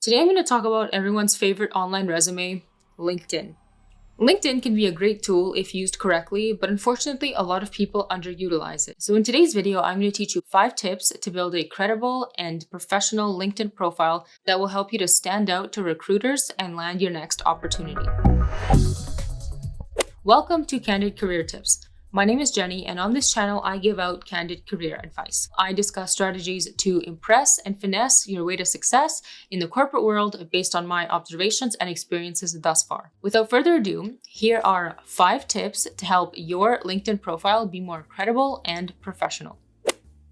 Today I'm going to talk about everyone's favorite online resume, LinkedIn. LinkedIn can be a great tool if used correctly, but unfortunately a lot of people underutilize it. So in today's video, I'm going to teach you 5 tips to build a credible and professional LinkedIn profile that will help you to stand out to recruiters and land your next opportunity. Welcome to Candid Career Tips. My name is Jenny, and on this channel, I give out candid career advice. I discuss strategies to impress and finesse your way to success in the corporate world based on my observations and experiences thus far. Without further ado, here are 5 tips to help your LinkedIn profile be more credible and professional.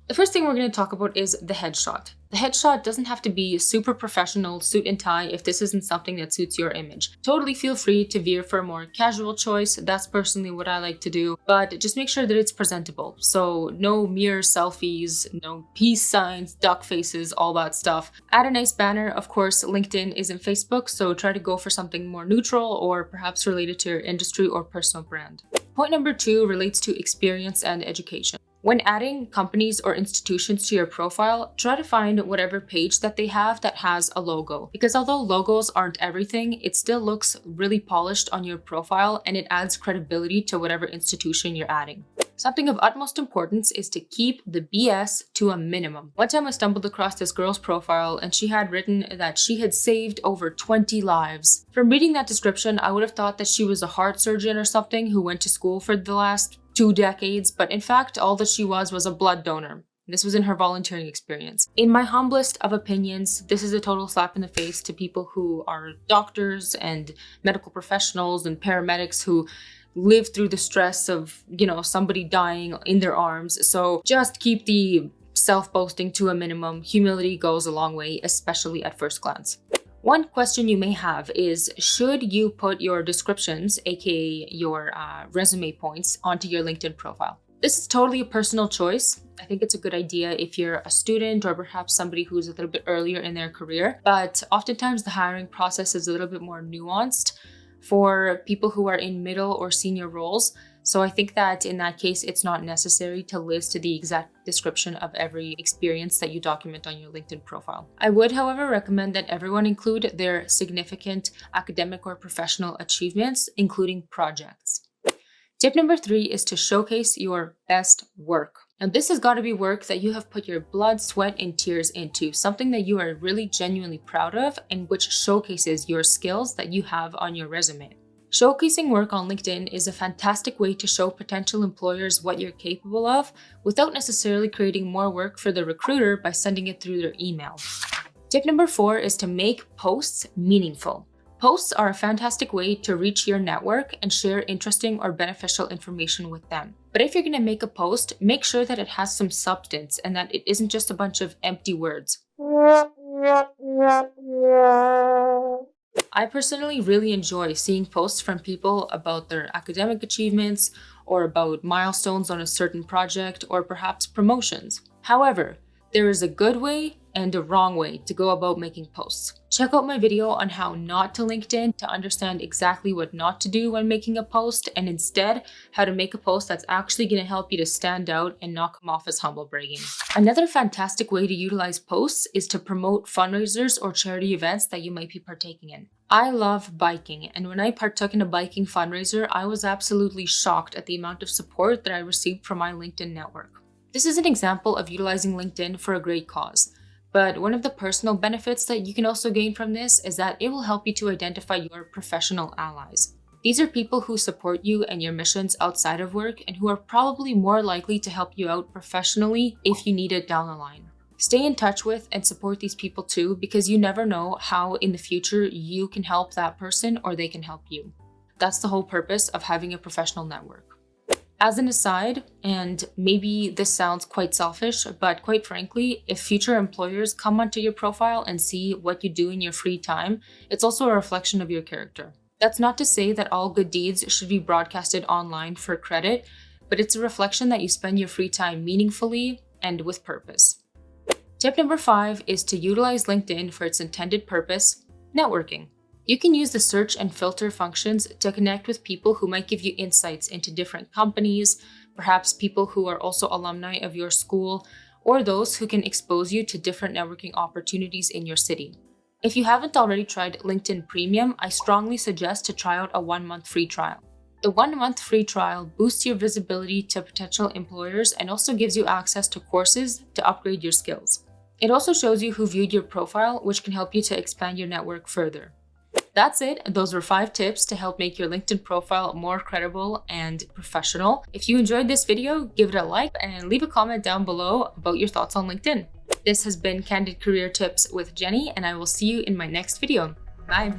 The first thing we're going to talk about is the headshot. The headshot doesn't have to be super professional, suit and tie if this isn't something that suits your image. Totally feel free to veer for a more casual choice. That's personally what I like to do, but just make sure that it's presentable. So no mirror selfies, no peace signs, duck faces, all that stuff. Add a nice banner. Of course, LinkedIn isn't Facebook, so try to go for something more neutral or perhaps related to your industry or personal brand. Point number 2 relates to experience and education. When adding companies or institutions to your profile, try to find whatever page that they have that has a logo. Because although logos aren't everything, it still looks really polished on your profile and it adds credibility to whatever institution you're adding. Something of utmost importance is to keep the BS to a minimum. One time I stumbled across this girl's profile and she had written that she had saved over 20 lives. From reading that description, I would have thought that she was a heart surgeon or something who went to school for the last 2 decades, but in fact, all that she was a blood donor. This was in her volunteering experience. In my humblest of opinions, this is a total slap in the face to people who are doctors and medical professionals and paramedics who live through the stress of, somebody dying in their arms. So just keep the self-boasting to a minimum. Humility goes a long way, especially at first glance. One question you may have is, should you put your descriptions, aka your resume points, onto your LinkedIn profile? This is totally a personal choice. I think it's a good idea if you're a student or perhaps somebody who's a little bit earlier in their career, but oftentimes the hiring process is a little bit more nuanced for people who are in middle or senior roles. So I think that in that case, it's not necessary to list the exact description of every experience that you document on your LinkedIn profile. I would, however, recommend that everyone include their significant academic or professional achievements, including projects. Tip number 3 is to showcase your best work. Now, this has got to be work that you have put your blood, sweat, and tears into, something that you are really genuinely proud of and which showcases your skills that you have on your resume. Showcasing work on LinkedIn is a fantastic way to show potential employers what you're capable of without necessarily creating more work for the recruiter by sending it through their email. Tip number 4 is to make posts meaningful. Posts are a fantastic way to reach your network and share interesting or beneficial information with them. But if you're going to make a post, make sure that it has some substance and that it isn't just a bunch of empty words. I personally really enjoy seeing posts from people about their academic achievements or about milestones on a certain project or perhaps promotions. However, there is a good way and a wrong way to go about making posts. Check out my video on how not to LinkedIn to understand exactly what not to do when making a post, and instead how to make a post that's actually going to help you to stand out and not come off as humble bragging. Another fantastic way to utilize posts is to promote fundraisers or charity events that you might be partaking in. I love biking, and when I partook in a biking fundraiser, I was absolutely shocked at the amount of support that I received from my LinkedIn network. This is an example of utilizing LinkedIn for a great cause. But one of the personal benefits that you can also gain from this is that it will help you to identify your professional allies. These are people who support you and your missions outside of work and who are probably more likely to help you out professionally if you need it down the line. Stay in touch with and support these people too, because you never know how in the future you can help that person or they can help you. That's the whole purpose of having a professional network. As an aside, and maybe this sounds quite selfish, but quite frankly, if future employers come onto your profile and see what you do in your free time, it's also a reflection of your character. That's not to say that all good deeds should be broadcasted online for credit, but it's a reflection that you spend your free time meaningfully and with purpose. Tip number 5 is to utilize LinkedIn for its intended purpose, networking. You can use the search and filter functions to connect with people who might give you insights into different companies, perhaps people who are also alumni of your school, or those who can expose you to different networking opportunities in your city. If you haven't already tried LinkedIn Premium, I strongly suggest to try out a 1-month free trial. The 1-month free trial boosts your visibility to potential employers and also gives you access to courses to upgrade your skills. It also shows you who viewed your profile, which can help you to expand your network further. That's it. Those were 5 tips to help make your LinkedIn profile more credible and professional. If you enjoyed this video, give it a like and leave a comment down below about your thoughts on LinkedIn. This has been Candid Career Tips with Jenny, and I will see you in my next video. Bye.